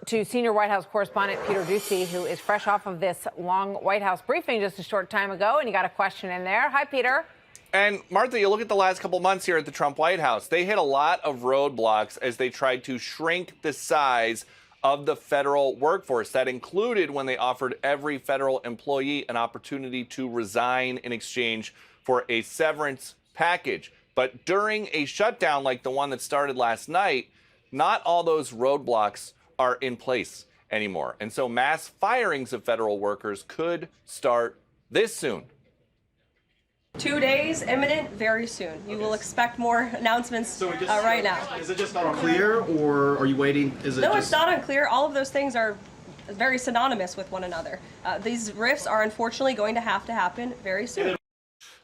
to senior White House correspondent Peter Doocy, who is fresh off of this long White House briefing just a short time ago, and he got a question in there. Hi, Peter. And Martha, you look at the last couple months here at the Trump White House, they hit a lot of roadblocks as they tried to shrink the size of the federal workforce. That included when they offered every federal employee an opportunity to resign in exchange for a severance package. But during a shutdown like the one that started last night, not all those roadblocks are in place anymore. And so mass firings of federal workers could start this soon. 2 days, imminent, very soon. You will expect more announcements right now. Is it just not unclear, or are you waiting? No, it's not unclear. All of those things are very synonymous with one another. These rifts are unfortunately going to happen very soon.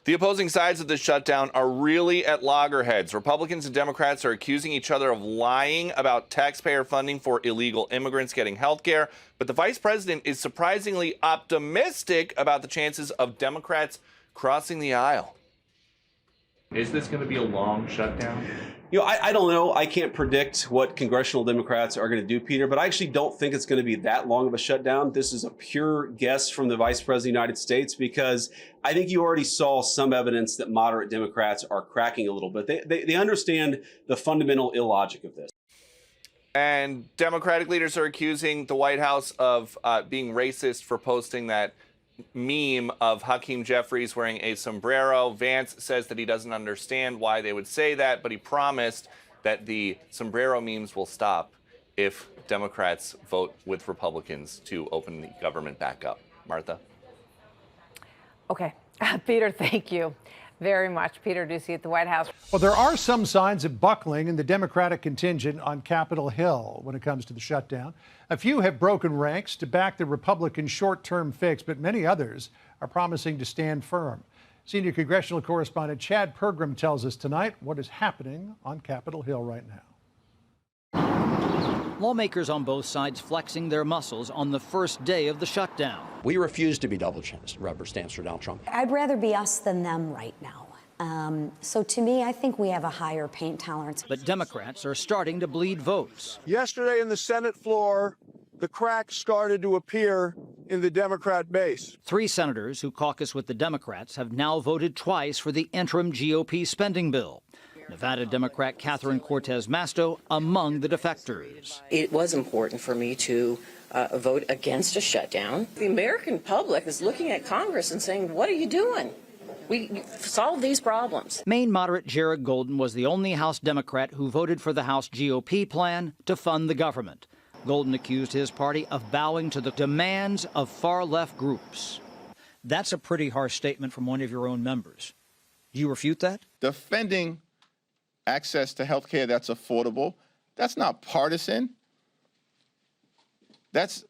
The opposing sides of the shutdown are really at loggerheads. Republicans and Democrats are accusing each other of lying about taxpayer funding for illegal immigrants getting health care. But the vice president is surprisingly optimistic about the chances of Democrats crossing the aisle. Is this going to be a long shutdown? You know, I don't know. I can't predict what congressional Democrats are going to do, Peter, but I actually don't think it's going to be that long of a shutdown. This is a pure guess from the Vice President of the United States, because I think you already saw some evidence that moderate Democrats are cracking a little bit. They understand the fundamental illogic of this. And Democratic leaders are accusing the White House of being racist for posting that meme of Hakeem Jeffries wearing a sombrero. Vance says that he doesn't understand why they would say that, but he promised that the sombrero memes will stop if Democrats vote with Republicans to open the government back up. Martha? Okay. Peter, thank you very much. Peter Doocy at the White House. Well, there are some signs of buckling in the Democratic contingent on Capitol Hill when it comes to the shutdown. A few have broken ranks to back the Republican short-term fix, but many others are promising to stand firm. Senior congressional correspondent Chad Pergram tells us tonight what is happening on Capitol Hill right now. Lawmakers on both sides flexing their muscles on the first day of the shutdown. We refuse to be double rubber stamps for Donald Trump. I'd rather be us than them right now. So to me, I think we have a higher pain tolerance. But Democrats are starting to bleed votes. Yesterday in the Senate floor, the cracks started to appear in the Democrat base. 3 senators who caucus with the Democrats have now voted twice for the interim GOP spending bill. Nevada Democrat Catherine Cortez Masto among the defectors. It was important for me to vote against a shutdown. The American public is looking at Congress and saying, what are you doing? We solve these problems. Maine moderate Jared Golden was the only House Democrat who voted for the House GOP plan to fund the government. Golden accused his party of bowing to the demands of far-left groups. That's a pretty harsh statement from one of your own members. Do you refute that? Defending access to health care that's affordable, that's not partisan. That's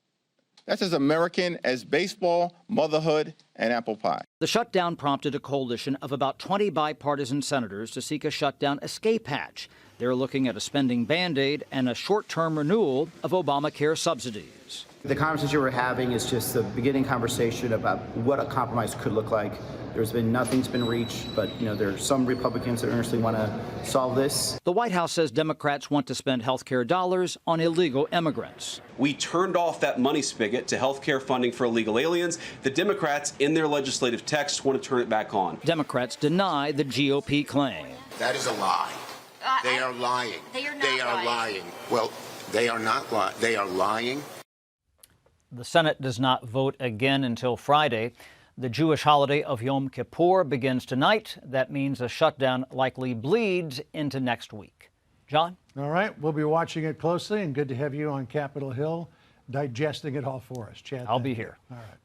as American as baseball, motherhood, and apple pie. The shutdown prompted a coalition of about 20 bipartisan senators to seek a shutdown escape hatch. They're looking at a spending Band-Aid and a short-term renewal of Obamacare subsidies. The conversation we're having is just the beginning conversation about what a compromise could look like. Nothing's been reached, but there are some Republicans that earnestly want to solve this. The White House says Democrats want to spend health care dollars on illegal immigrants. We turned off that money spigot to health care funding for illegal aliens. The Democrats, in their legislative text, want to turn it back on. Democrats deny the GOP claim. That is a lie. They are lying. They are not They are lying. Well, they are not lying. They are lying. The Senate does not vote again until Friday. The Jewish holiday of Yom Kippur begins tonight. That means a shutdown likely bleeds into next week. John? All right, we'll be watching it closely, and good to have you on Capitol Hill digesting it all for us. Chad, I'll be here. All right.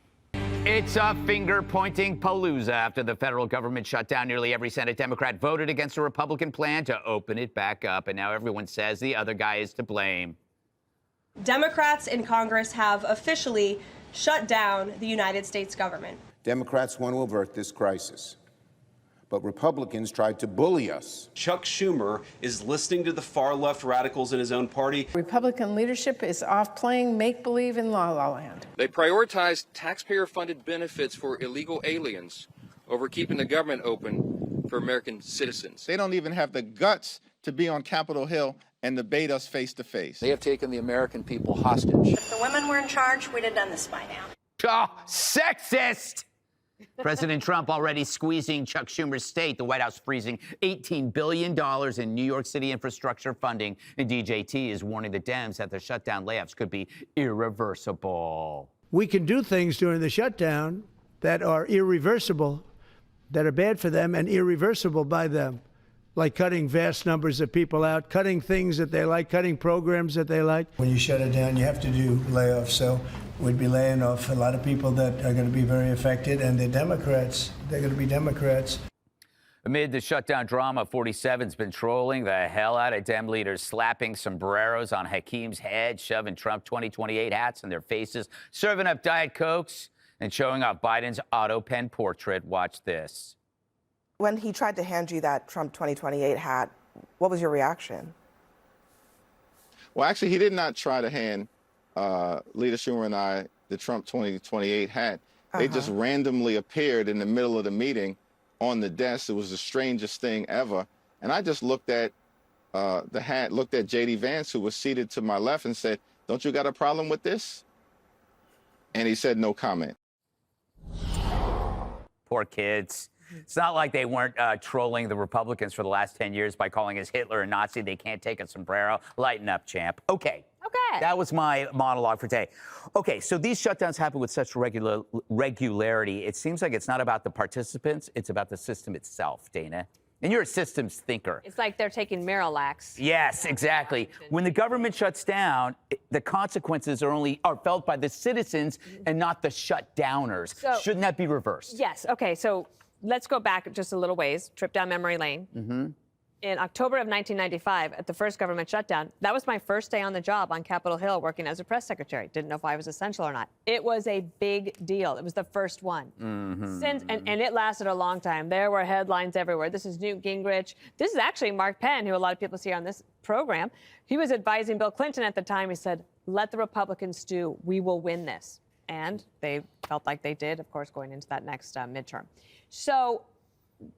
It's a finger-pointing palooza after the federal government shut down. Nearly every Senate Democrat voted against a Republican plan to open it back up, and now everyone says the other guy is to blame. Democrats in Congress have officially shut down the United States government. Democrats want to avert this crisis, but Republicans tried to bully us. Chuck Schumer is listening to the far-left radicals in his own party. Republican leadership is off playing make-believe in la-la land. They prioritize taxpayer-funded benefits for illegal aliens over keeping the government open for American citizens. They don't even have the guts to be on Capitol Hill and debate us face to face. They have taken the American people hostage. If the women were in charge, we'd have done this by now. Oh, sexist! President Trump already squeezing Chuck Schumer's state, the White House freezing $18 billion in New York City infrastructure funding. And DJT is warning the Dems that the shutdown layoffs could be irreversible. We can do things during the shutdown that are irreversible, that are bad for them and irreversible by them, like cutting vast numbers of people out, cutting things that they like, cutting programs that they like. When you shut it down, you have to do layoffs. So we'd be laying off a lot of people that are going to be very affected, and they're Democrats. They're going to be Democrats. Amid the shutdown drama, 47's been trolling the hell out of Dem leaders, slapping sombreros on Hakeem's head, shoving Trump 2028 hats in their faces, serving up Diet Cokes, and showing off Biden's auto pen portrait. Watch this. When he tried to hand you that Trump 2028 hat, what was your reaction? Well, actually, he did not try to hand Leader Schumer and I the Trump 2028 hat. They just randomly appeared in the middle of the meeting on the desk. It was the strangest thing ever. And I just looked at the hat, looked at J.D. Vance, who was seated to my left, and said, "Don't you got a problem with this?" And he said no comment. Poor kids. It's not like they weren't trolling the Republicans for the last 10 years by calling us Hitler and Nazi. They can't take a sombrero. Lighten up, champ. Okay. That was my monologue for today. Okay, so these shutdowns happen with such regularity. It seems like it's not about the participants. It's about the system itself, Dana. And you're a systems thinker. It's like they're taking Miralax. Yes, exactly. When the government shuts down, the consequences are felt by the citizens and not the shutdowners. So, shouldn't that be reversed? Yes. Okay, so let's go back just a little ways, trip down memory lane. In October of 1995, at the first government shutdown, that was my first day on the job on Capitol Hill working as a press secretary. Didn't know if I was essential or not. It was a big deal. It was the first one. And it lasted a long time. There were headlines everywhere. This is Newt Gingrich. This is actually Mark Penn, who a lot of people see on this program. He was advising Bill Clinton at the time. He said, let the Republicans do. We will win this. And they felt like they did, of course, going into that next midterm. So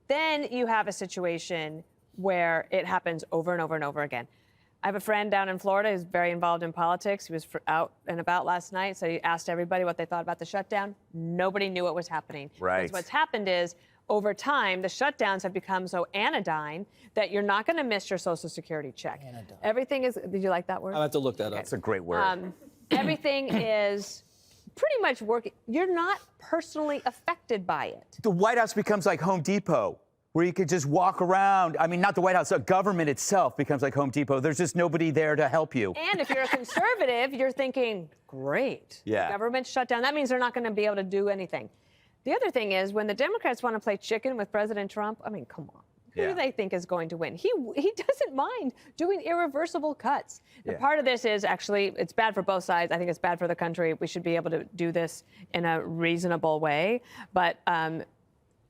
then you have a situation where it happens over and over and over again. I have a friend down in Florida who's very involved in politics. He was out and about last night, so he asked everybody what they thought about the shutdown. Nobody knew what was happening. Right. Because what's happened is, over time, the shutdowns have become so anodyne that you're not going to miss your Social Security check. Anodyne. Everything is, did you like that word? I'll have to look that up. That's a great word. Everything is pretty much working. You're not personally affected by it. The White House becomes like Home Depot, where you could just walk around. I mean, not the White House, the government itself becomes like Home Depot. There's just nobody there to help you. And if you're a conservative, you're thinking, great. Yeah. The government shut down. That means they're not going to be able to do anything. The other thing is, when the Democrats want to play chicken with President Trump, I mean, come on. Who do they think is going to win? He doesn't mind doing irreversible cuts. The part of this is actually, it's bad for both sides. I think it's bad for the country. We should be able to do this in a reasonable way. But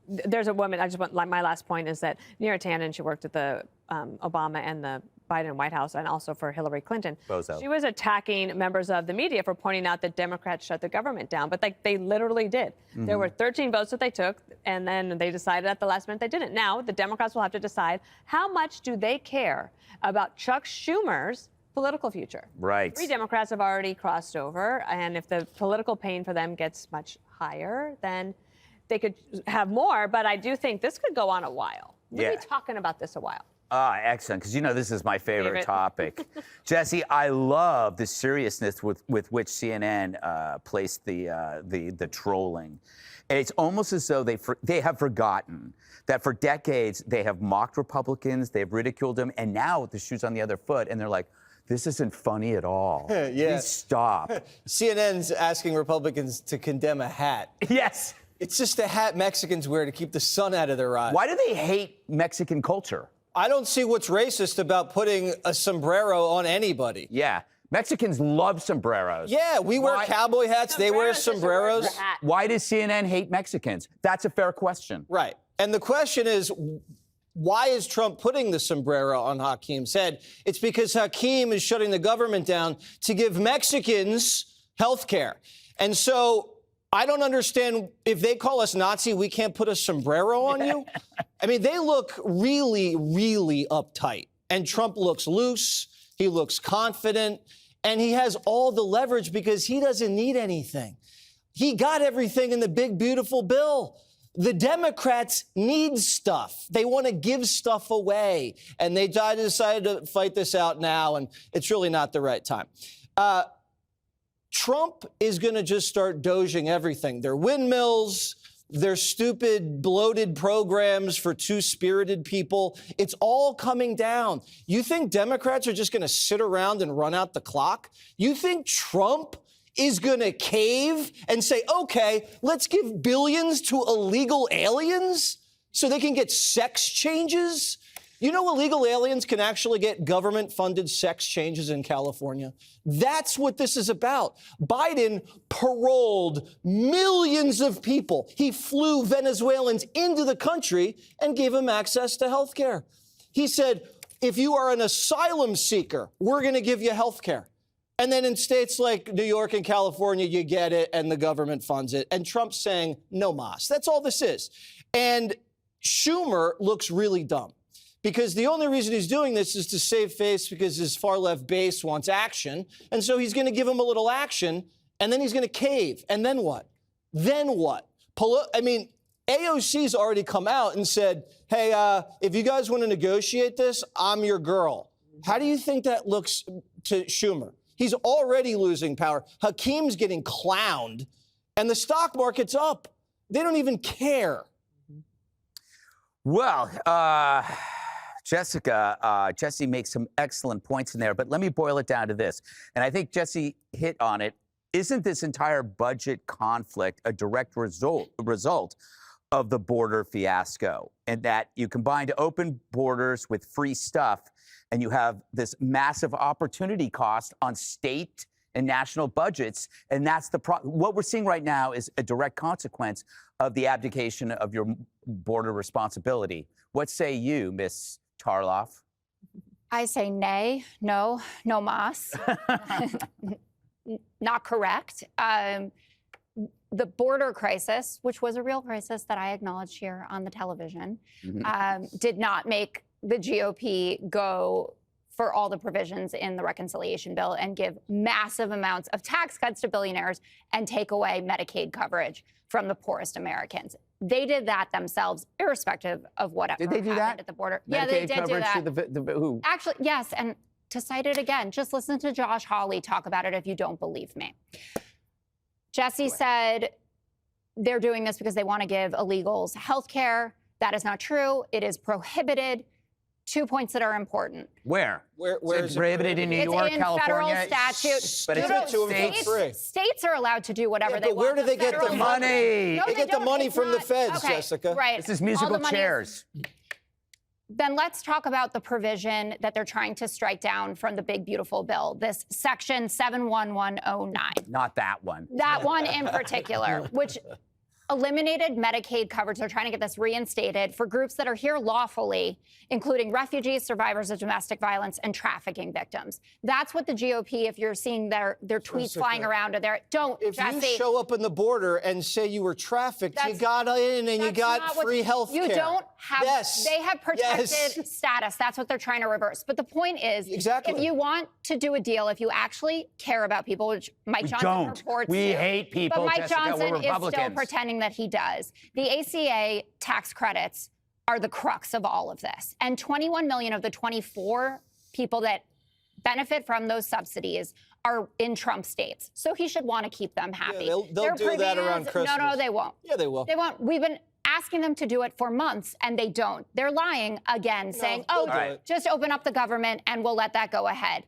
there's a woman, my last point is that Neera Tanden, she worked at the Obama and the Biden White House and also for Hillary Clinton. Bozo. She was attacking members of the media for pointing out that Democrats shut the government down, but they literally did. There were 13 votes that they took, and then they decided at the last minute they didn't. Now the Democrats will have to decide how much do they care about Chuck Schumer's political future. Right. 3 Democrats have already crossed over, and if the political pain for them gets much higher, then they could have more, but I do think this could go on a while. We'll be talking about this a while. Ah, excellent, because you know this is my favorite topic. Jesse, I love the seriousness with which CNN placed the trolling. It's almost as though they have forgotten that for decades they have mocked Republicans, they've ridiculed them, and now the shoe's on the other foot, and they're like, this isn't funny at all. Please stop. CNN's asking Republicans to condemn a hat. Yes. It's just a hat Mexicans wear to keep the sun out of their eyes. Why do they hate Mexican culture? I don't see what's racist about putting a sombrero on anybody. Yeah. Mexicans love sombreros. Yeah, we wear cowboy hats. They wear sombreros. Why does CNN hate Mexicans? That's a fair question. Right. And the question is, why is Trump putting the sombrero on Hakeem's head? It's because Hakeem is shutting the government down to give Mexicans health care. And so I don't understand, if they call us Nazi, we can't put a sombrero on you? I mean, they look really, really uptight. And Trump looks loose. He looks confident, and he has all the leverage because he doesn't need anything. He got everything in the big, beautiful bill. The Democrats need stuff. They want to give stuff away, and they decided to fight this out now, and it's really not the right time. Trump is going to just start doging everything. Their windmills, their stupid, bloated programs for two-spirited people. It's all coming down. You think Democrats are just going to sit around and run out the clock? You think Trump is going to cave and say, okay, let's give billions to illegal aliens so they can get sex changes? You know, illegal aliens can actually get government-funded sex changes in California. That's what this is about. Biden paroled millions of people. He flew Venezuelans into the country and gave them access to health care. He said, if you are an asylum seeker, we're going to give you health care. And then in states like New York and California, you get it and the government funds it. And Trump's saying, no mas. That's all this is. And Schumer looks really dumb, because the only reason he's doing this is to save face because his far-left base wants action. And so he's going to give him a little action, and then he's going to cave. And then what? Then what? AOC's already come out and said, hey, if you guys want to negotiate this, I'm your girl. How do you think that looks to Schumer? He's already losing power. Hakeem's getting clowned, and the stock market's up. They don't even care. Well, Jesse makes some excellent points in there, but let me boil it down to this. And I think Jesse hit on it. Isn't this entire budget conflict a direct result of the border fiasco? And that you combine open borders with free stuff, and you have this massive opportunity cost on state and national budgets. And that's what we're seeing right now is a direct consequence of the abdication of your border responsibility. What say you, Miss Tarloff? I say nay, no mas. Not correct. The border crisis, which was a real crisis that I acknowledged here on the television, did not make the GOP go for all the provisions in the reconciliation bill and give massive amounts of tax cuts to billionaires and take away Medicaid coverage from the poorest Americans. They did that themselves, irrespective of whatever happened at the border. Medicaid yeah, they did do that. To who? Actually, yes, and to cite it again, just listen to Josh Hawley talk about it if you don't believe me. Jesse said they're doing this because they want to give illegals health care. That is not true. It is prohibited. 2 points that are important. Where is it prohibited? In New York, in California? Federal statute. But it's states are allowed to do whatever they want. Where do they get the money? No, they get the money from the feds, Jessica. Right. This is musical chairs. Then let's talk about the provision that they're trying to strike down from the big, beautiful bill, this section 71109. Not that one. That one in particular, which eliminated Medicaid coverage. They're trying to get this reinstated for groups that are here lawfully, including refugees, survivors of domestic violence, and trafficking victims. That's what the GOP, if you're seeing their tweets flying around, or if Jesse, you show up in the border and say you were trafficked, you got in and you got free health care. You don't have, they have protected status. That's what they're trying to reverse. But the point is, if you want to do a deal, if you actually care about people, which Mike Johnson reports We hate people, but Mike Jessica, Johnson we're is still pretending that he does. The ACA tax credits are the crux of all of this. And 21 million of the 24 people that benefit from those subsidies are in Trump states. So he should want to keep them happy. Yeah, they'll do that around Christmas. No, they won't. Yeah, they will. They won't. We've been asking them to do it for months, and they don't. They're lying again, saying, just open up the government and we'll let that go ahead.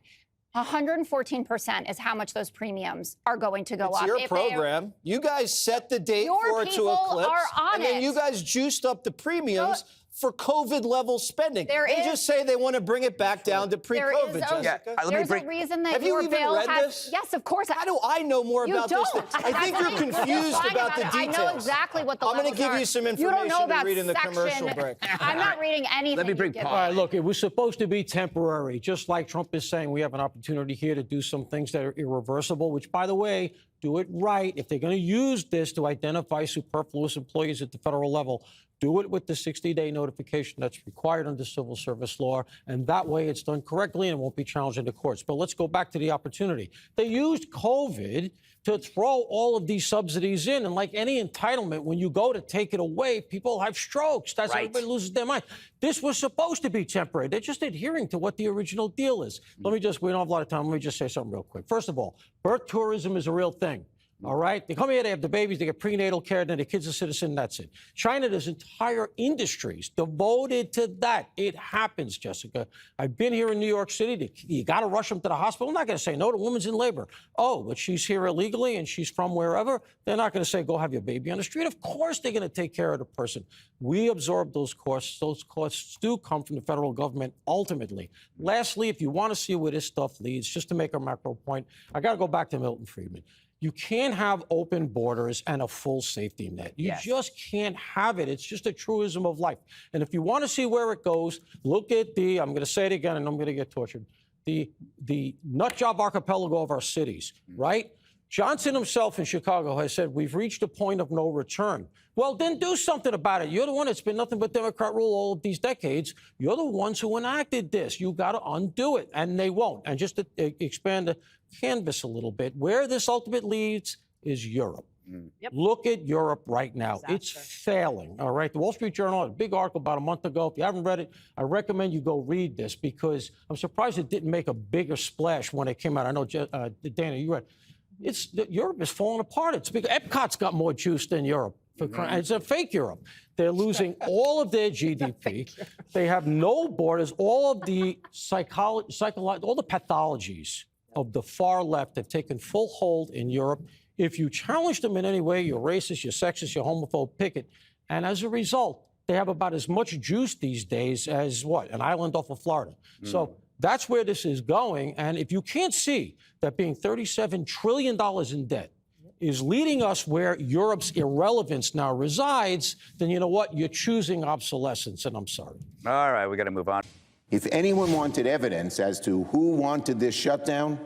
114% is how much those premiums are going to go up. It's your program. You guys set the date for it to eclipse, and then you guys juiced up the premiums for COVID-level spending. They just say they want to bring it back down to pre-COVID, Jessica. There's a reason that Have you your even bill read has... this? Yes, of course. How do I know more about this? I think you're confused about the details. I know exactly what the I'm going to give you some information to read in the commercial break. I'm not reading anything. Let me bring All right, look, it was supposed to be temporary. Just like Trump is saying, we have an opportunity here to do some things that are irreversible, which, by the way, do it right. If they're going to use this to identify superfluous employees at the federal level, Do it with the 60-day notification that's required under civil service law, and that way it's done correctly and won't be challenged in the courts. But let's go back to the opportunity. They used COVID to throw all of these subsidies in, and like any entitlement, when you go to take it away, people have strokes. That's Right. everybody loses their mind. This was supposed to be temporary. They're just adhering to what the original deal is. We don't have a lot of time. Let me just say something real quick. First of all, birth tourism is a real thing. All right? They come here, they have the babies, they get prenatal care, then the kid's a citizen, that's it. China, there's entire industries devoted to that. It happens, Jessica. I've been here in New York City. You got to rush them to the hospital. I'm not going to say no. The woman's in labor. Oh, but she's here illegally and she's from wherever. They're not going to say, go have your baby on the street. Of course they're going to take care of the person. We absorb those costs. Those costs do come from the federal government ultimately. Lastly, if you want to see where this stuff leads, just to make a macro point, I got to go back to Milton Friedman. You can't have open borders and a full safety net. You just can't have it. It's just a truism of life. And if you want to see where it goes, look at I'm going to say it again and I'm going to get tortured, the nut job archipelago of our cities, right? Johnson himself in Chicago has said, we've reached a point of no return. Well, then do something about it. You're the one that's been nothing but Democrat rule all of these decades. You're the ones who enacted this. You got to undo it, and they won't. And just to expand the canvas a little bit, where this ultimately leads is Europe. Look at Europe right now. It's failing, all right? The Wall Street Journal had a big article about a month ago. If you haven't read it, I recommend you go read this because I'm surprised it didn't make a bigger splash when it came out. I know, Dana, you read Europe is falling apart. It's big. Epcot's got more juice than Europe. It's a fake Europe. They're losing all of their GDP. They have no borders. All of the all the pathologies of the far left have taken full hold in Europe. If you challenge them in any way, you're racist, you're sexist, you're homophobe, pick it. And as a result, they have about as much juice these days as an island off of Florida. So that's where this is going. And if you can't see that being $37 trillion in debt is leading us where Europe's irrelevance now resides, then you know what? You're choosing obsolescence, and I'm sorry. All right, we got to move on. If anyone wanted evidence as to who wanted this shutdown,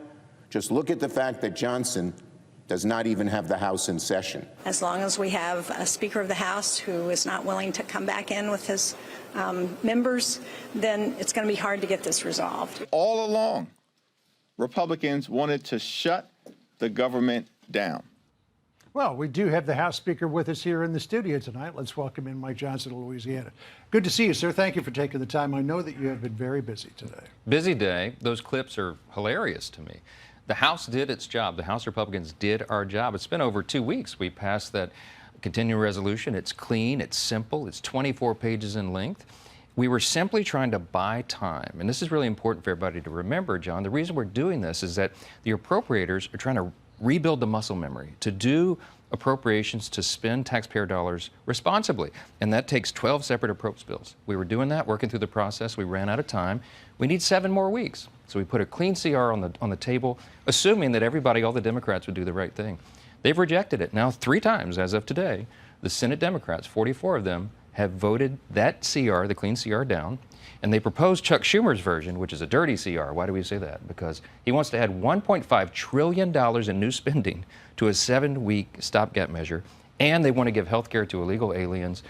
just look at the fact that Johnson does not even have the House in session. As long as we have a Speaker of the House who is not willing to come back in with his members, then it's going to be hard to get this resolved. All along, Republicans wanted to shut the government down. Well, we do have the House Speaker with us here in the studio tonight. Let's welcome in Mike Johnson of Louisiana. Good to see you, sir. Thank you for taking the time. I know that you have been very busy today. Busy day. Those clips are hilarious to me. The House did its job. The House Republicans did our job. It's been over 2 weeks. We passed that continuing resolution. It's clean, it's simple, it's 24 pages in length. We were simply trying to buy time. And this is really important for everybody to remember, John. The reason we're doing this is that the appropriators are trying to rebuild the muscle memory to do appropriations to spend taxpayer dollars responsibly. And that takes 12 separate appropriations bills. We were doing that, working through the process. We ran out of time. We need 7 more weeks. So we put a clean CR on the table, assuming that everybody, all the Democrats, would do the right thing. They've rejected it now 3 times as of today. The Senate Democrats, 44 of them, have voted that CR, the clean CR, down. And they proposed Chuck Schumer's version, which is a dirty CR. Why do we say that? Because he wants to add $1.5 trillion in new spending to a 7-week stopgap measure. And they want to give health care to illegal aliens,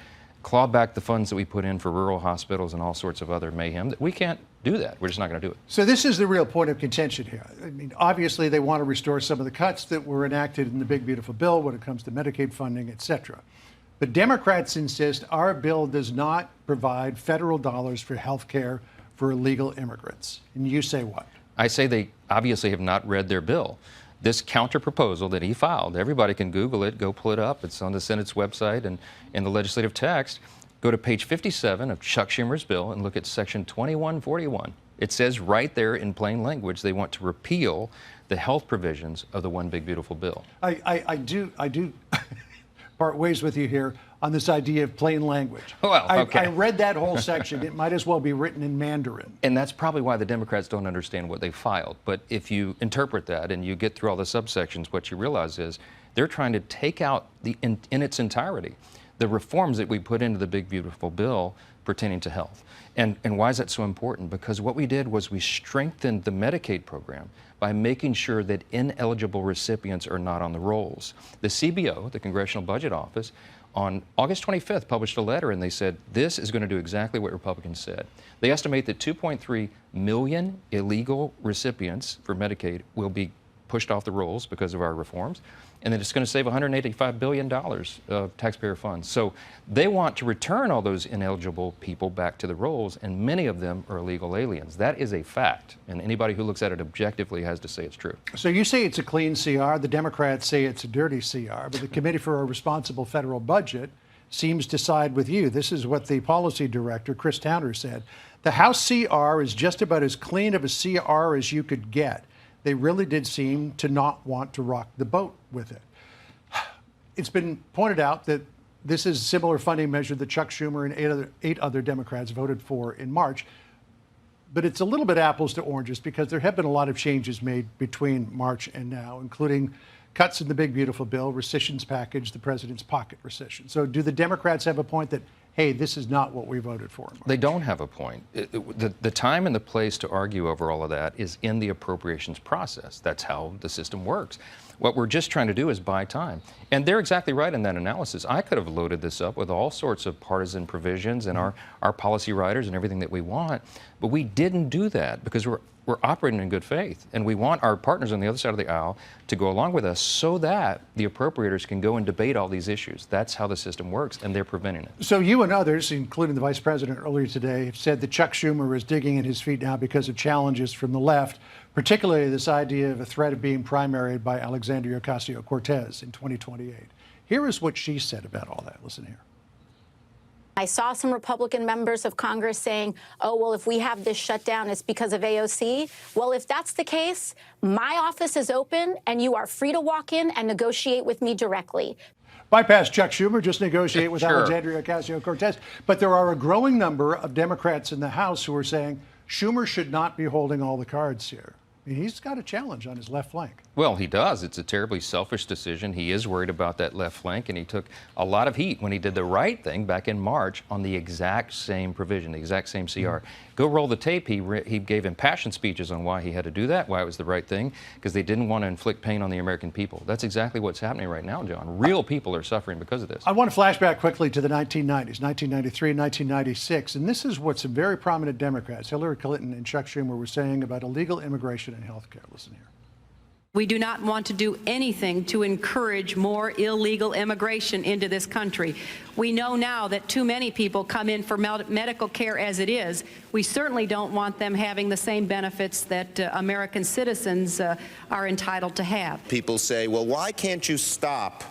claw back the funds that we put in for rural hospitals and all sorts of other mayhem. We can't do that. We're just not going to do it. So this is the real point of contention here. I mean, obviously, they want to restore some of the cuts that were enacted in the big, beautiful bill when it comes to Medicaid funding, et cetera. But Democrats insist our bill does not provide federal dollars for health care for illegal immigrants. And you say what? I say they obviously have not read their bill. This counter proposal that he filed, everybody can Google it, go pull it up. It's on the Senate's website and in the legislative text. Go to page 57 of Chuck Schumer's bill and look at section 2141. It says right there in plain language they want to repeal the health provisions of the One Big Beautiful Bill. I do part ways with you here on this idea of plain language. Well, okay. I read that whole section. It might as well be written in Mandarin. And that's probably why the Democrats don't understand what they filed. But if you interpret that and you get through all the subsections, what you realize is they're trying to take out in its entirety the reforms that we put into the Big Beautiful Bill pertaining to health. And why is that so important? Because what we did was we strengthened the Medicaid program by making sure that ineligible recipients are not on the rolls. The CBO, the Congressional Budget Office, on August 25th published a letter, and they said this is going to do exactly what Republicans said. They estimate that 2.3 million illegal recipients for Medicaid will be pushed off the rolls because of our reforms, and that it's going to save $185 billion of taxpayer funds. So they want to return all those ineligible people back to the rolls, and many of them are illegal aliens. That is a fact, and anybody who looks at it objectively has to say it's true. So you say it's a clean CR. The Democrats say it's a dirty CR, but the Committee for a Responsible Federal Budget seems to side with you. This is what the policy director, Chris Towner, said. The House CR is just about as clean of a CR as you could get. They really did seem to not want to rock the boat with it. It's been pointed out that this is a similar funding measure that Chuck Schumer and eight other Democrats voted for in March. But it's a little bit apples to oranges because there have been a lot of changes made between March and now, including cuts in the big, beautiful bill, rescissions package, the president's pocket rescission. So do the Democrats have a point that, hey, this is not what we voted for? They don't have a point. The time and the place to argue over all of that is in the appropriations process. That's how the system works. What we're just trying to do is buy time. And they're exactly right in that analysis. I could have loaded this up with all sorts of partisan provisions and our policy riders and everything that we want, but we didn't do that because we're operating in good faith, and we want our partners on the other side of the aisle to go along with us so that the appropriators can go and debate all these issues. That's how the system works, and they're preventing it. So you and others, including the vice president earlier today, have said that Chuck Schumer is digging in his feet now because of challenges from the left, particularly this idea of a threat of being primaried by Alexandria Ocasio-Cortez in 2028. Here is what she said about all that. Listen here. I saw some Republican members of Congress saying, oh, well, if we have this shutdown, it's because of AOC. Well, if that's the case, my office is open and you are free to walk in and negotiate with me directly. Bypass Chuck Schumer, just negotiate with Sure. Alexandria Ocasio-Cortez. But there are a growing number of Democrats in the House who are saying Schumer should not be holding all the cards here. I mean, he's got a challenge on his left flank. Well, he does. It's a terribly selfish decision. He is worried about that left flank, and he took a lot of heat when he did the right thing back in March on the exact same provision, the exact same CR. Go roll the tape. He gave impassioned speeches on why he had to do that, why it was the right thing, because they didn't want to inflict pain on the American people. That's exactly what's happening right now, John. Real people are suffering because of this. I want to flash back quickly to the 1990s, 1993, 1996, and this is what some very prominent Democrats, Hillary Clinton and Chuck Schumer, were saying about illegal immigration and health care. Listen here. We do not want to do anything to encourage more illegal immigration into this country. We know now that too many people come in for medical care as it is. We certainly don't want them having the same benefits that American citizens are entitled to have. People say, well, why can't you stop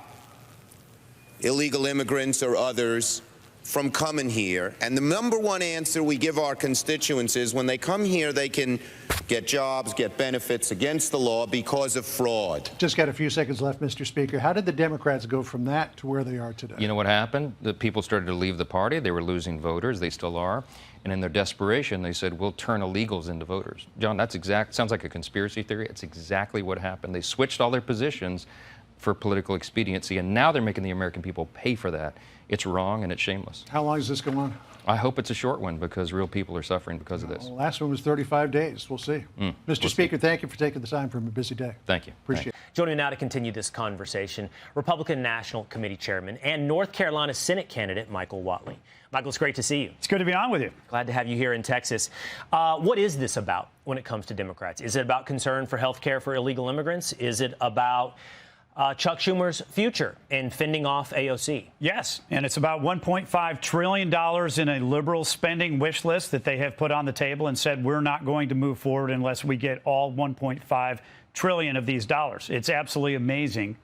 illegal immigrants or others from coming here? And the number one answer we give our constituents is when they come here, they can get jobs, get benefits against the law because of fraud. Just got a few seconds left, Mr. Speaker. How did the Democrats go from that to where they are today? You know what happened? The people started to leave the party. They were losing voters. They still are. And in their desperation, they said, we'll turn illegals into voters. John, sounds like a conspiracy theory. It's exactly what happened. They switched all their positions for political expediency, and now they're making the American people pay for that. It's wrong and it's shameless. How long does this go on? I hope it's a short one because real people are suffering because of this. The last one was 35 days. We'll see. Mr. Speaker, thank you for taking the time from a busy day. Thank you. Appreciate it. Joining me now to continue this conversation, Republican National Committee Chairman and North Carolina Senate candidate Michael Whatley. Michael, it's great to see you. It's good to be on with you. Glad to have you here in Texas. What is this about when it comes to Democrats? Is it about concern for health care for illegal immigrants? Is it about Chuck Schumer's future in fending off AOC? Yes, and it's about $1.5 trillion in a liberal spending wish list that they have put on the table and said we're not going to move forward unless we get all $1.5 trillion of these dollars. It's absolutely amazing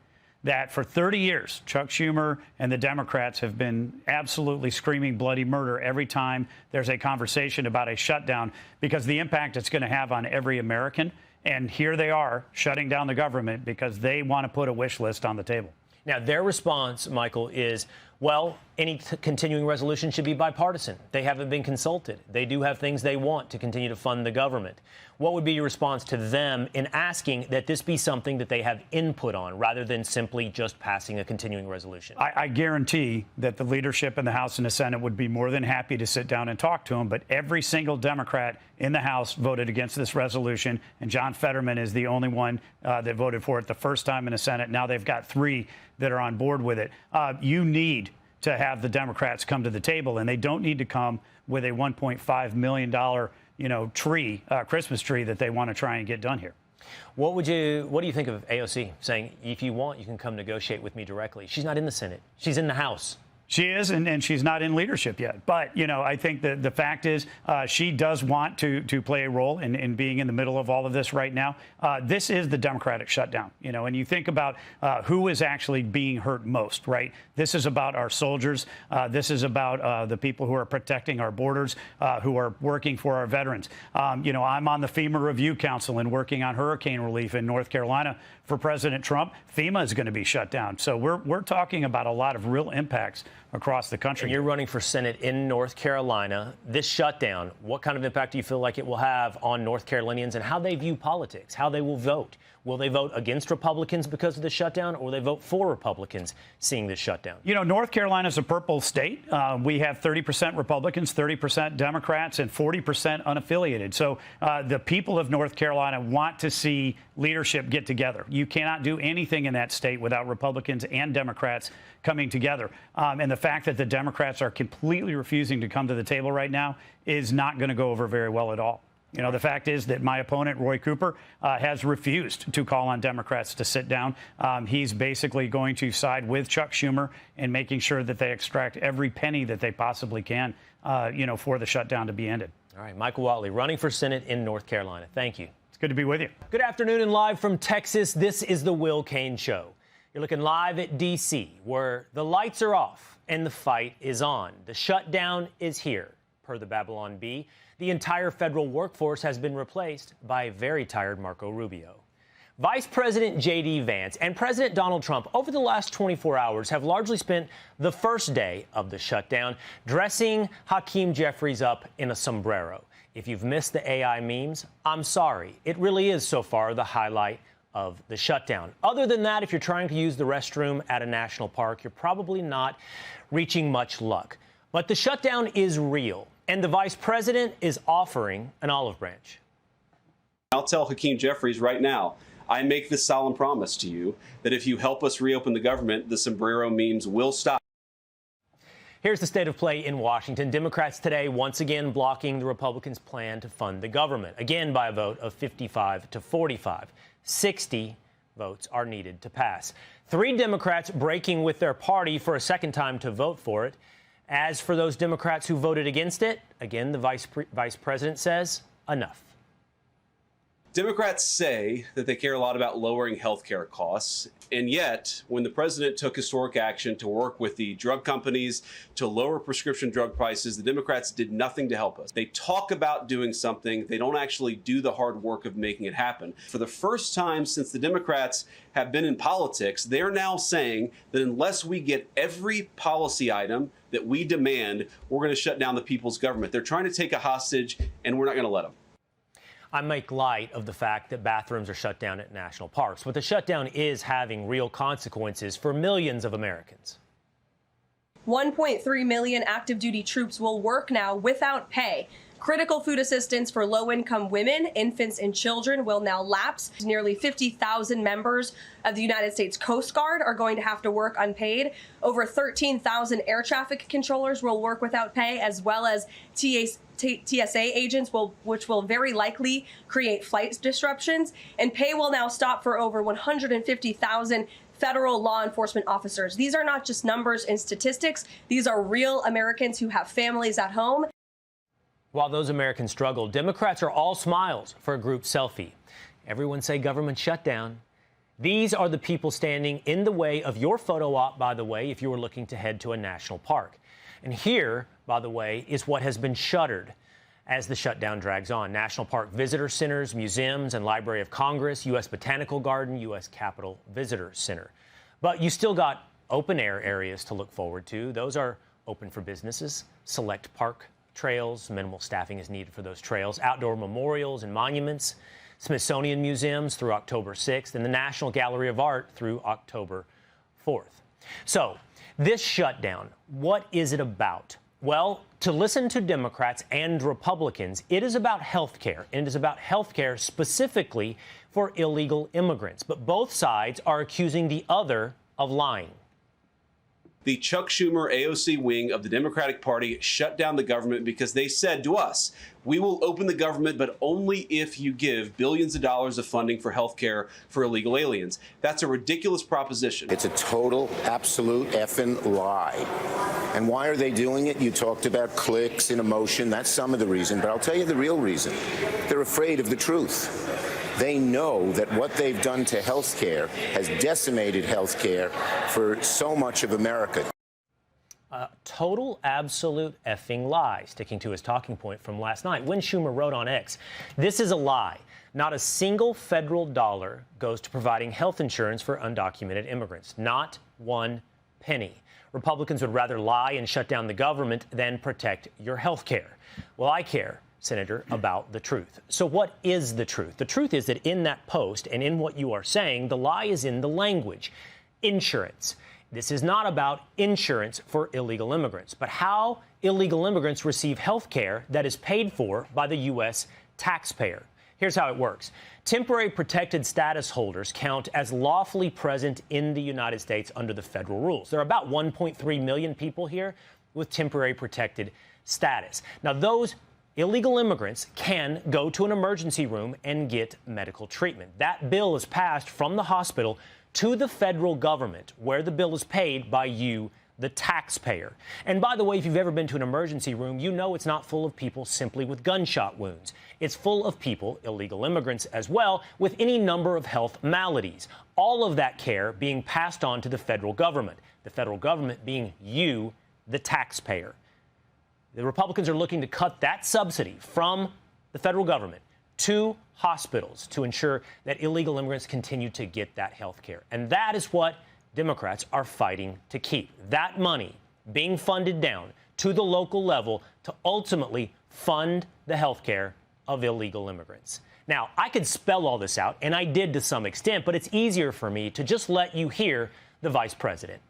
that for 30 years, Chuck Schumer and the Democrats have been absolutely screaming bloody murder every time there's a conversation about a shutdown because the impact it's going to have on every American. And here they are shutting down the government because they want to put a wish list on the table. Now, their response, Michael, is, well, any continuing resolution should be bipartisan. They haven't been consulted. They do have things they want to continue to fund the government. What would be your response to them in asking that this be something that they have input on rather than simply just passing a continuing resolution? I guarantee that the leadership in the House and the Senate would be more than happy to sit down and talk to them. But every single Democrat in the House voted against this resolution. And John Fetterman is the only one that voted for it the first time in the Senate. Now they've got 3 that are on board with it. You need to have the Democrats come to the table, and they don't need to come with a $1.5 million, Christmas tree that they want to try and get done here. What do you think of AOC saying, if you want, you can come negotiate with me directly? She's not in the Senate. She's in the House. She is, and she's not in leadership yet. But, I think that the fact is she does want to play a role in being in the middle of all of this right now. This is the Democratic shutdown, and you think about who is actually being hurt most, right? This is about our soldiers. This is about the people who are protecting our borders, who are working for our veterans. I'm on the FEMA Review Council and working on hurricane relief in North Carolina for President Trump. FEMA is going to be shut down. So we're talking about a lot of real impacts across the country. And you're running for Senate in North Carolina. This shutdown, what kind of impact do you feel like it will have on North Carolinians and how they view politics, how they will vote? Will they vote against Republicans because of the shutdown, or will they vote for Republicans seeing this shutdown? North Carolina is a purple state. We have 30% Republicans, 30% Democrats, and 40% unaffiliated. So the people of North Carolina want to see leadership get together. You cannot do anything in that state without Republicans and Democrats coming together. And the fact that the Democrats are completely refusing to come to the table right now is not going to go over very well at all. The fact is that my opponent, Roy Cooper, has refused to call on Democrats to sit down. He's basically going to side with Chuck Schumer in making sure that they extract every penny that they possibly can, for the shutdown to be ended. All right, Michael Whatley, running for Senate in North Carolina. Thank you. It's good to be with you. Good afternoon and live from Texas. This is the Will Cain Show. You're looking live at D.C., where the lights are off and the fight is on. The shutdown is here, per the Babylon Bee. The entire federal workforce has been replaced by a very tired Marco Rubio. Vice President J.D. Vance and President Donald Trump over the last 24 hours have largely spent the first day of the shutdown dressing Hakeem Jeffries up in a sombrero. If you've missed the AI memes, I'm sorry. It really is so far the highlight of the shutdown. Other than that, if you're trying to use the restroom at a national park, you're probably not reaching much luck. But the shutdown is real. And the vice president is offering an olive branch. I'll tell Hakeem Jeffries right now, I make this solemn promise to you that if you help us reopen the government, the sombrero memes will stop. Here's the state of play in Washington. Democrats today once again blocking the Republicans' plan to fund the government, again by a vote of 55 to 45. 60 votes are needed to pass. 3 Democrats breaking with their party for a second time to vote for it. As for those Democrats who voted against it, again, the vice president says enough. Democrats say that they care a lot about lowering health care costs. And yet, when the president took historic action to work with the drug companies to lower prescription drug prices, the Democrats did nothing to help us. They talk about doing something. They don't actually do the hard work of making it happen. For the first time since the Democrats have been in politics, they're now saying that unless we get every policy item that we demand, we're going to shut down the people's government. They're trying to take a hostage, and we're not going to let them. I make light of the fact that bathrooms are shut down at national parks, but the shutdown is having real consequences for millions of Americans. 1.3 million active duty troops will work now without pay. Critical food assistance for low-income women, infants, and children will now lapse. Nearly 50,000 members of the United States Coast Guard are going to have to work unpaid. Over 13,000 air traffic controllers will work without pay, as well as TSA agents, which will very likely create flight disruptions. And pay will now stop for over 150,000 federal law enforcement officers. These are not just numbers and statistics. These are real Americans who have families at home. While those Americans struggle, Democrats are all smiles for a group selfie. Everyone say government shutdown. These are the people standing in the way of your photo op, by the way, if you were looking to head to a national park. And here, by the way, is what has been shuttered as the shutdown drags on. National Park visitor centers, museums, and Library of Congress, U.S. Botanical Garden, U.S. Capitol Visitor Center. But you still got open air areas to look forward to. Those are open for businesses, select park trails, minimal staffing is needed for those trails, outdoor memorials and monuments, Smithsonian museums through October 6th, and the National Gallery of Art through October 4th. So, this shutdown, what is it about? Well, to listen to Democrats and Republicans, it is about health care, and it is about health care specifically for illegal immigrants. But both sides are accusing the other of lying. The Chuck Schumer AOC wing of the Democratic Party shut down the government because they said to us, we will open the government, but only if you give billions of dollars of funding for health care for illegal aliens. That's a ridiculous proposition. It's a total, absolute effing lie. And why are they doing it? You talked about clicks and emotion. That's some of the reason. But I'll tell you the real reason. They're afraid of the truth. They know that what they've done to health care has decimated health care for so much of America. Total, absolute effing lie, sticking to his talking point from last night when Schumer wrote on X, "This is a lie. Not a single federal dollar goes to providing health insurance for undocumented immigrants. Not one penny. Republicans would rather lie and shut down the government than protect your health care." Well, I care, Senator, about the truth. So what is the truth? The truth is that in that post and in what you are saying, the lie is in the language. Insurance. This is not about insurance for illegal immigrants, but how illegal immigrants receive health care that is paid for by the U.S. taxpayer. Here's how it works. Temporary protected status holders count as lawfully present in the United States under the federal rules. There are about 1.3 million people here with temporary protected status. Now, those illegal immigrants can go to an emergency room and get medical treatment. That bill is passed from the hospital to the federal government, where the bill is paid by you, the taxpayer. And by the way, if you've ever been to an emergency room, you know it's not full of people simply with gunshot wounds. It's full of people, illegal immigrants as well, with any number of health maladies. All of that care being passed on to the federal government being you, the taxpayer. The Republicans are looking to cut that subsidy from the federal government to hospitals to ensure that illegal immigrants continue to get that health care. And that is what Democrats are fighting to keep. That money being funded down to the local level to ultimately fund the health care of illegal immigrants. Now, I could spell all this out, and I did to some extent, but it's easier for me to just let you hear the vice president.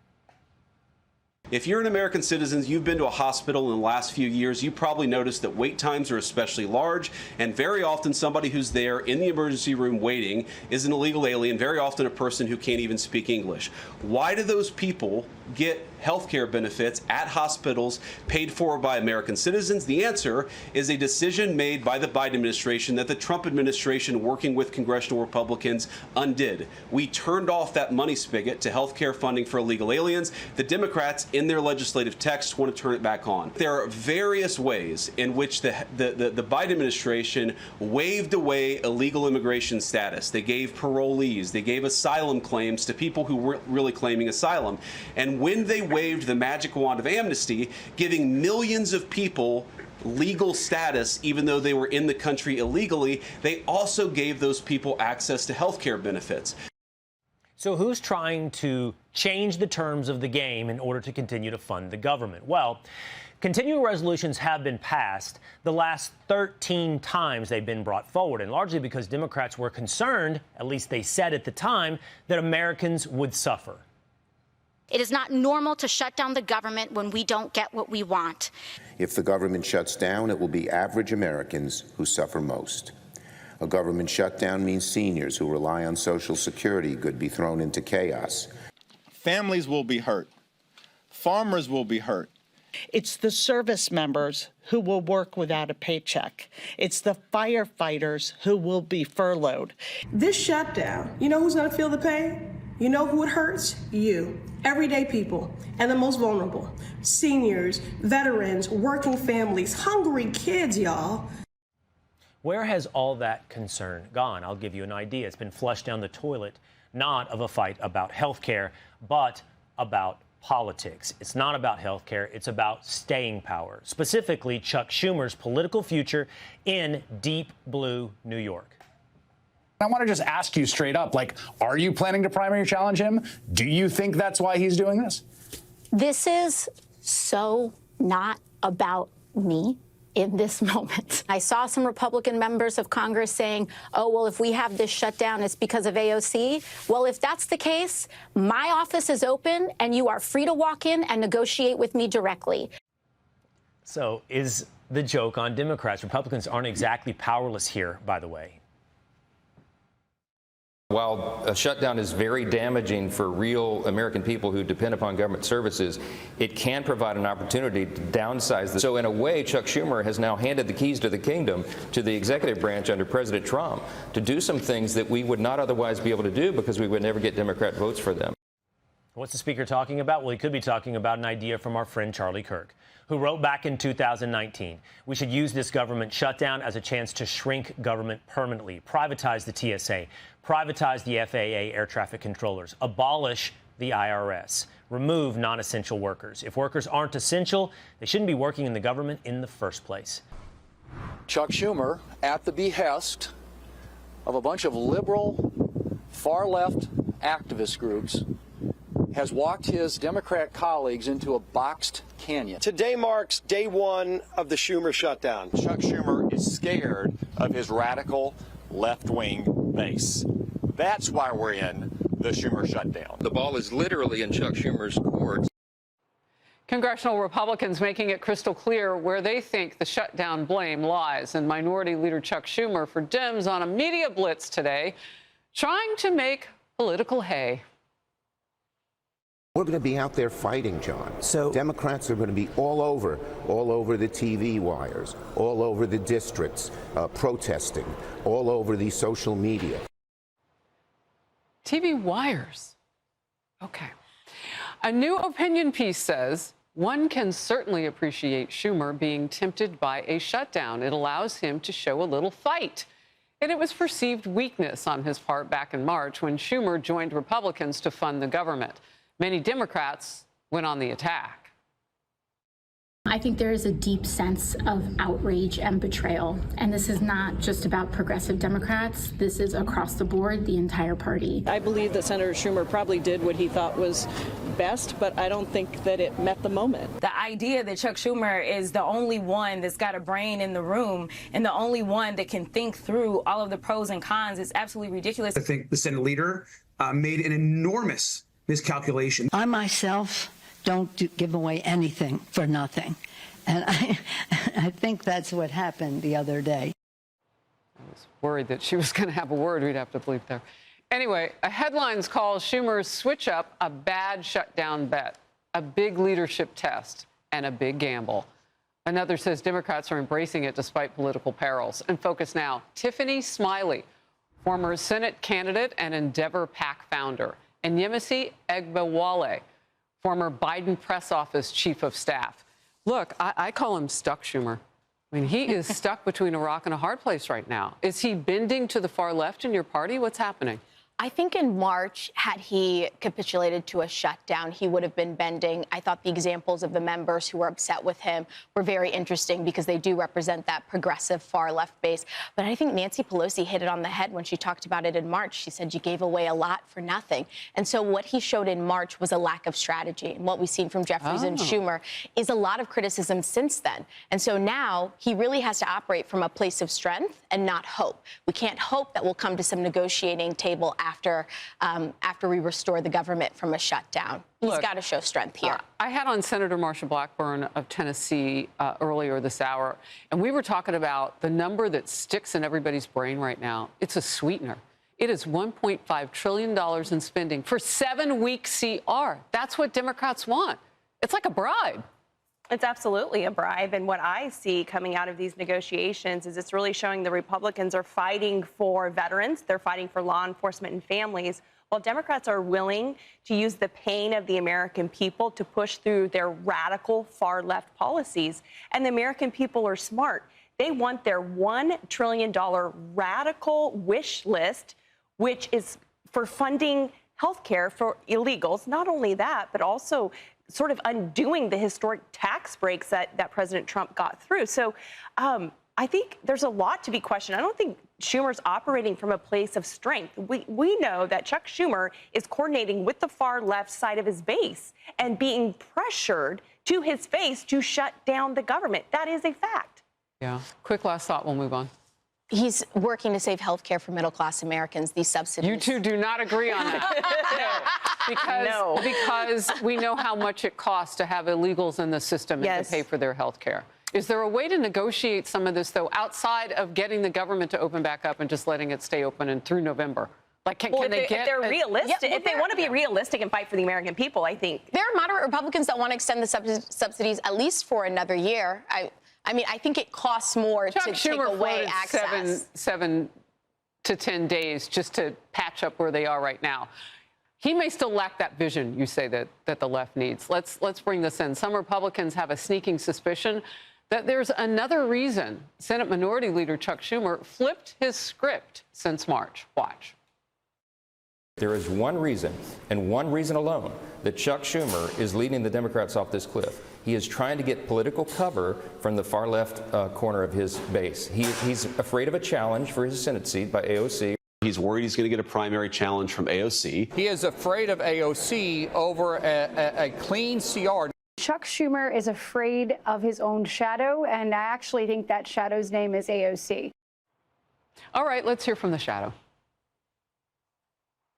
If you're an American citizen, you've been to a hospital in the last few years, you probably noticed that wait times are especially large, and very often somebody who's there in the emergency room waiting is an illegal alien, very often a person who can't even speak English. Why do those people get health care benefits at hospitals paid for by American citizens? The answer is a decision made by the Biden administration that the Trump administration, working with congressional Republicans, undid. We turned off that money spigot to health care funding for illegal aliens. The Democrats, in their legislative text, want to turn it back on. There are various ways in which the Biden administration waved away illegal immigration status. They gave parolees, they gave asylum claims to people who weren't really claiming asylum. And when they waved the magic wand of amnesty, giving millions of people legal status, even though they were in the country illegally, they also gave those people access to health care benefits. So who's trying to change the terms of the game in order to continue to fund the government? Well, continuing resolutions have been passed the last 13 times they've been brought forward, and largely because Democrats were concerned, at least they said at the time, that Americans would suffer. It is not normal to shut down the government when we don't get what we want. If the government shuts down, it will be average Americans who suffer most. A government shutdown means seniors who rely on Social Security could be thrown into chaos. Families will be hurt. Farmers will be hurt. It's the service members who will work without a paycheck. It's the firefighters who will be furloughed. This shutdown, you know who's going to feel the pain? You know who it hurts? You. Everyday people and the most vulnerable. Seniors, veterans, working families, hungry kids, y'all. Where has all that concern gone? I'll give you an idea. It's been flushed down the toilet, not of a fight about health care, but about politics. It's not about health care. It's about staying power, specifically Chuck Schumer's political future in deep blue New York. I want to just ask you straight up, like, are you planning to primary challenge him? Do you think that's why he's doing this? This is so not about me in this moment. I saw some Republican members of Congress saying, oh, well, if we have this shutdown, it's because of AOC. Well, if that's the case, my office is open and you are free to walk in and negotiate with me directly. So is the joke on Democrats? Republicans aren't exactly powerless here, by the way. While a shutdown is very damaging for real American people who depend upon government services, it can provide an opportunity to downsize this. So in a way, Chuck Schumer has now handed the keys to the kingdom to the executive branch under President Trump to do some things that we would not otherwise be able to do because we would never get Democrat votes for them. What's the speaker talking about? Well, he could be talking about an idea from our friend Charlie Kirk, who wrote back in 2019, we should use this government shutdown as a chance to shrink government permanently, privatize the TSA, privatize the FAA air traffic controllers, abolish the IRS, remove non-essential workers. If workers aren't essential, they shouldn't be working in the government in the first place. Chuck Schumer, at the behest of a bunch of liberal, far-left activist groups, has walked his Democrat colleagues into a boxed canyon. Today marks day one of the Schumer shutdown. Chuck Schumer is scared of his radical left-wing base. That's why we're in the Schumer shutdown. The ball is literally in Chuck Schumer's court. Congressional Republicans making it crystal clear where they think the shutdown blame lies. And Minority Leader Chuck Schumer for Dems on a media blitz today, trying to make political hay. We're going to be out there fighting, John. So Democrats are going to be all over the TV wires, all over the districts, protesting, all over the social media. TV wires. Okay. A new opinion piece says one can certainly appreciate Schumer being tempted by a shutdown. It allows him to show a little fight. And it was perceived weakness on his part back in March when Schumer joined Republicans to fund the government. Many Democrats went on the attack. I think there is a deep sense of outrage and betrayal. And this is not just about progressive Democrats. This is across the board, the entire party. I believe that Senator Schumer probably did what he thought was best, but I don't think that it met the moment. The idea that Chuck Schumer is the only one that's got a brain in the room and the only one that can think through all of the pros and cons is absolutely ridiculous. I think the Senate leader made an enormous miscalculation. I myself don't give away anything for nothing. And I think that's what happened the other day. I was worried that she was going to have a word we'd have to bleep there. Anyway, a headlines calls Schumer's switch up a bad shutdown bet, a big leadership test, and a big gamble. Another says Democrats are embracing it despite political perils. And focus now, Tiffany Smiley, former Senate candidate and Endeavor PAC founder, and Yemisi Egbewale, former Biden press office chief of staff. Look, I call him stuck Schumer. I mean, he is stuck between a rock and a hard place right now. Is he bending to the far left in your party? What's happening? I think in March, had he capitulated to a shutdown, he would have been bending. I thought the examples of the members who were upset with him were very interesting because they do represent that progressive far left base. But I think Nancy Pelosi hit it on the head when she talked about it in March. She said you gave away a lot for nothing. And so what he showed in March was a lack of strategy. And what we've seen from Jeffries and Schumer is a lot of criticism since then. And so now he really has to operate from a place of strength and not hope. We can't hope that we'll come to some negotiating table after we restore the government from a shutdown. He's got to show strength here. I had on Senator Marsha Blackburn of Tennessee earlier this hour, and we were talking about the number that sticks in everybody's brain right now. It's a sweetener. It is $1.5 trillion in spending for 7-week CR. That's what Democrats want. It's like a bribe. It's absolutely a bribe. And what I see coming out of these negotiations is it's really showing the Republicans are fighting for veterans. They're fighting for law enforcement and families, while Democrats are willing to use the pain of the American people to push through their radical far left policies. And the American people are smart. They want their $1 trillion radical wish list, which is for funding health care for illegals. Not only that, but also sort of undoing the historic tax breaks that President Trump got through. So I think there's a lot to be questioned. I don't think Schumer's operating from a place of strength. We know that Chuck Schumer is coordinating with the far left side of his base and being pressured to his face to shut down the government. That is a fact. Yeah. Quick last thought, we'll move on. He's working to save health care for middle-class Americans, these subsidies. You two do not agree on that. Because we know how much it costs to have illegals in the system and to pay for their health care. Is there a way to negotiate some of this, though, outside of getting the government to open back up and just letting it stay open and through November? Like, can if they're realistic, if they want to be realistic and fight for the American people, I think there are moderate Republicans that want to extend the subsidies at least for another year. I mean, I think it costs more to take away access. 7 to 10 days just to patch up where they are right now. He may still lack that vision, you say, that the left needs. Let's bring this in. Some Republicans have a sneaking suspicion that there's another reason Senate Minority Leader Chuck Schumer flipped his script since March. Watch. There is one reason, and one reason alone, that Chuck Schumer is leading the Democrats off this cliff. He is trying to get political cover from the far left corner of his base. He's afraid of a challenge for his Senate seat by AOC. He's worried he's going to get a primary challenge from AOC. He is afraid of AOC over a clean CR. Chuck Schumer is afraid of his own shadow, and I actually think that shadow's name is AOC. All right, let's hear from the shadow.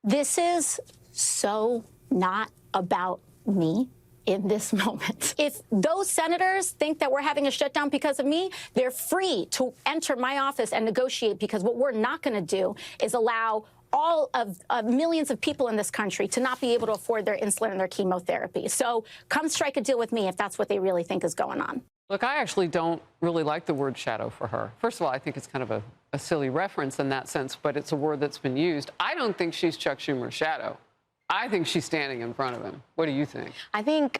This is so not about me in this moment. If those senators think that we're having a shutdown because of me, they're free to enter my office and negotiate, because what we're not going to do is allow all of millions of people in this country to not be able to afford their insulin and their chemotherapy. So come strike a deal with me if that's what they really think is going on. Look, I actually don't really like the word shadow for her. First of all, I think it's kind of a silly reference in that sense, but it's a word that's been used. I don't think she's Chuck Schumer's shadow. I think she's standing in front of him. What do you think? I think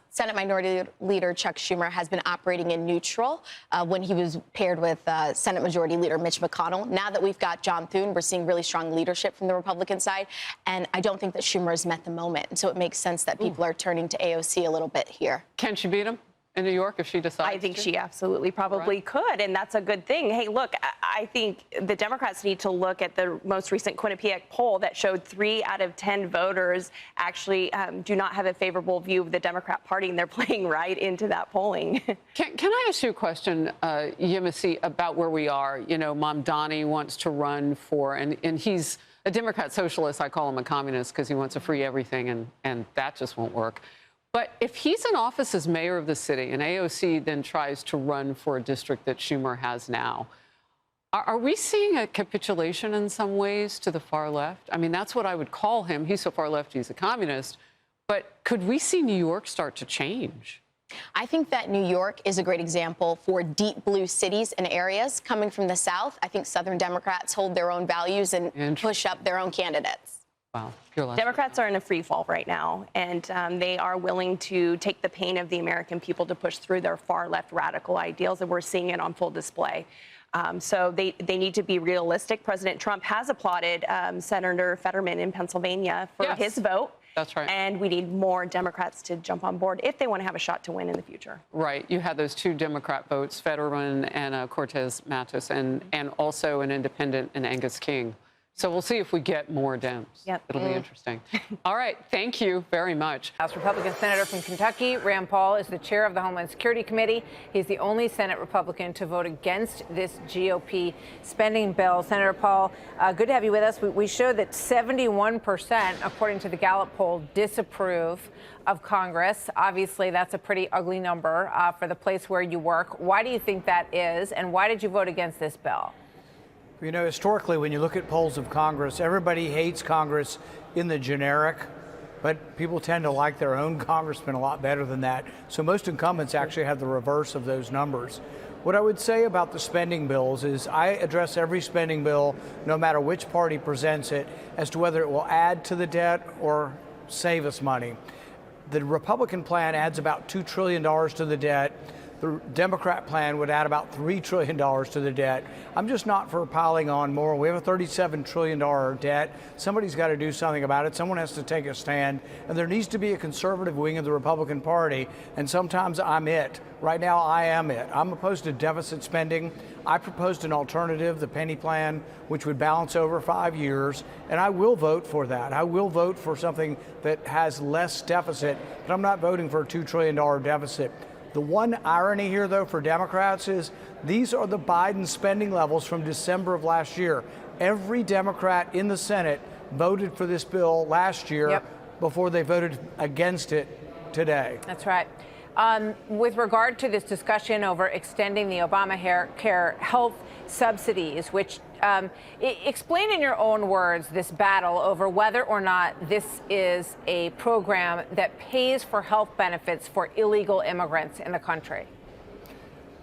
Senate Minority Leader Chuck Schumer has been operating in neutral when he was paired with Senate Majority Leader Mitch McConnell. Now that we've got John Thune, we're seeing really strong leadership from the Republican side, and I don't think that Schumer has met the moment. And so it makes sense that people are turning to AOC a little bit here. Can she beat him in New York if she decides I think to? she absolutely probably could, and that's a good thing. Hey, look, I think the Democrats need to look at the most recent Quinnipiac poll that showed 3 out of 10 voters actually do not have a favorable view of the Democrat Party, and they're playing right into that polling. Can I ask you a question, Yemisi, about where we are? You know, Mamdani wants to run for, and he's a Democrat socialist. I call him a communist because he wants to free everything, and that just won't work. But if he's in office as mayor of the city and AOC then tries to run for a district that Schumer has now, are we seeing a capitulation in some ways to the far left? I mean, that's what I would call him. He's so far left, he's a communist. But could we see New York start to change? I think that New York is a great example for deep blue cities and areas coming from the South. I think Southern Democrats hold their own values and push up their own candidates. Wow. Democrats are in a free fall right now, and they are willing to take the pain of the American people to push through their far left radical ideals, and we're seeing it on full display. So they need to be realistic. President Trump has applauded Senator Fetterman in Pennsylvania for his vote. That's right. And we need more Democrats to jump on board if they want to have a shot to win in the future. Right. You had those 2 Democrat votes, Fetterman and Cortez Matos, and also an independent and Angus King. So we'll see if we get more Dems. Yep. It'll be interesting. All right. Thank you very much. House Republican Senator from Kentucky, Rand Paul, is the chair of the Homeland Security Committee. He's the only Senate Republican to vote against this GOP spending bill. Senator Paul, good to have you with us. We showed that 71%, according to the Gallup poll, disapprove of Congress. Obviously, that's a pretty ugly number for the place where you work. Why do you think that is, and why did you vote against this bill? You know, historically, when you look at polls of Congress, everybody hates Congress in the generic, but people tend to like their own congressman a lot better than that. So most incumbents actually have the reverse of those numbers. What I would say about the spending bills is I address every spending bill, no matter which party presents it, as to whether it will add to the debt or save us money. The Republican plan adds about $2 trillion to the debt. The Democrat plan would add about $3 trillion to the debt. I'm just not for piling on more. We have a $37 trillion debt. Somebody's got to do something about it. Someone has to take a stand. And there needs to be a conservative wing of the Republican Party. And sometimes I'm it. Right now, I am it. I'm opposed to deficit spending. I proposed an alternative, the penny plan, which would balance over 5 years. And I will vote for that. I will vote for something that has less deficit. But I'm not voting for a $2 trillion deficit. The one irony here, though, for Democrats is these are the Biden spending levels from December of last year. Every Democrat in the Senate voted for this bill last year before they voted against it today. That's right. With regard to this discussion over extending the Obamacare health subsidies, which Explain in your own words this battle over whether or not this is a program that pays for health benefits for illegal immigrants in the country.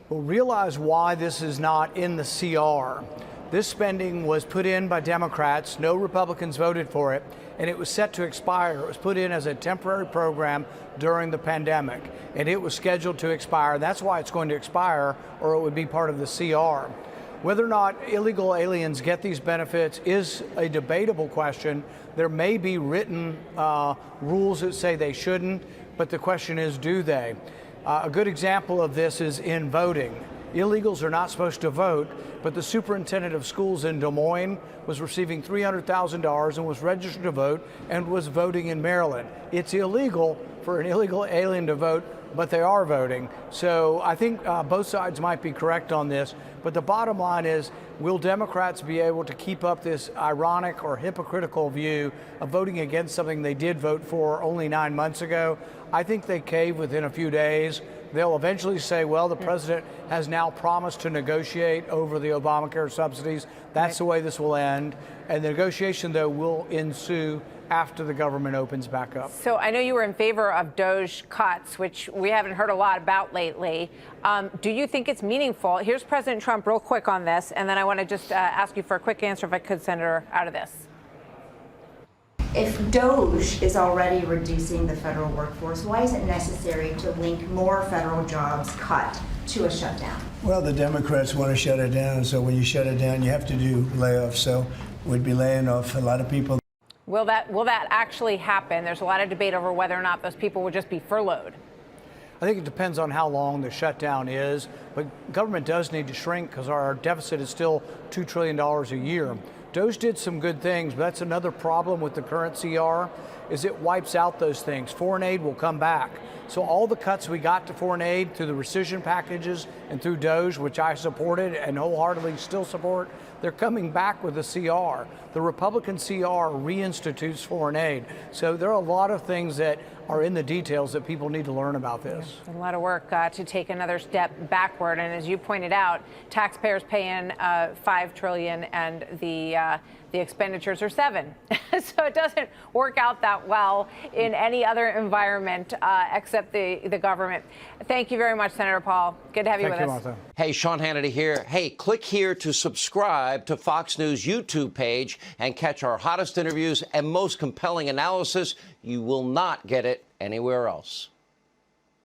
Well, realize why this is not in the CR. This spending was put in by Democrats. No Republicans voted for it, and it was set to expire. It was put in as a temporary program during the pandemic, and it was scheduled to expire. That's why it's going to expire, or it would be part of the CR. Whether or not illegal aliens get these benefits is a debatable question. There may be written rules that say they shouldn't, but the question is, do they? A good example of this is in voting. Illegals are not supposed to vote, but the superintendent of schools in Des Moines was receiving $300,000 and was registered to vote and was voting in Maryland. It's illegal for an illegal alien to vote, but they are voting. So I think both sides might be correct on this, but the bottom line is, will Democrats be able to keep up this ironic or hypocritical view of voting against something they did vote for only 9 months ago? I think they cave within a few days. They'll eventually say, well, the president has now promised to negotiate over the Obamacare subsidies. That's the way this will end. And the negotiation, though, will ensue after the government opens back up. So I know you were in favor of DOJ cuts, which we haven't heard a lot about lately. Do you think it's meaningful? Here's President Trump real quick on this, and then I want to just ask you for a quick answer, if I could, Senator, out of this. If DOJ is already reducing the federal workforce, why is it necessary to link more federal jobs cut to a shutdown? Well, the Democrats want to shut it down, so when you shut it down, you have to do layoffs. So we'd be laying off a lot of people. Will that actually happen? There's a lot of debate over whether or not those people would just be furloughed. I think it depends on how long the shutdown is, but government does need to shrink because our deficit is still $2 trillion a year. DOJ did some good things, but that's another problem with the current CR, is it wipes out those things. Foreign aid will come back. So all the cuts we got to foreign aid through the rescission packages and through DOJ, which I supported and wholeheartedly still support, they're coming back with the CR. The Republican CR reinstitutes foreign aid. So there are a lot of things that are in the details that people need to learn about this. A lot of work to take another step backward. And as you pointed out, taxpayers pay in $5 trillion and the expenditures are $7 trillion. So it doesn't work out that well in any other environment except the government. Thank you very much, Senator Paul. Good to have you with us. Martha. Hey, Sean Hannity here. Hey, click here to subscribe to Fox News YouTube page and catch our hottest interviews and most compelling analysis. You will not get it anywhere else.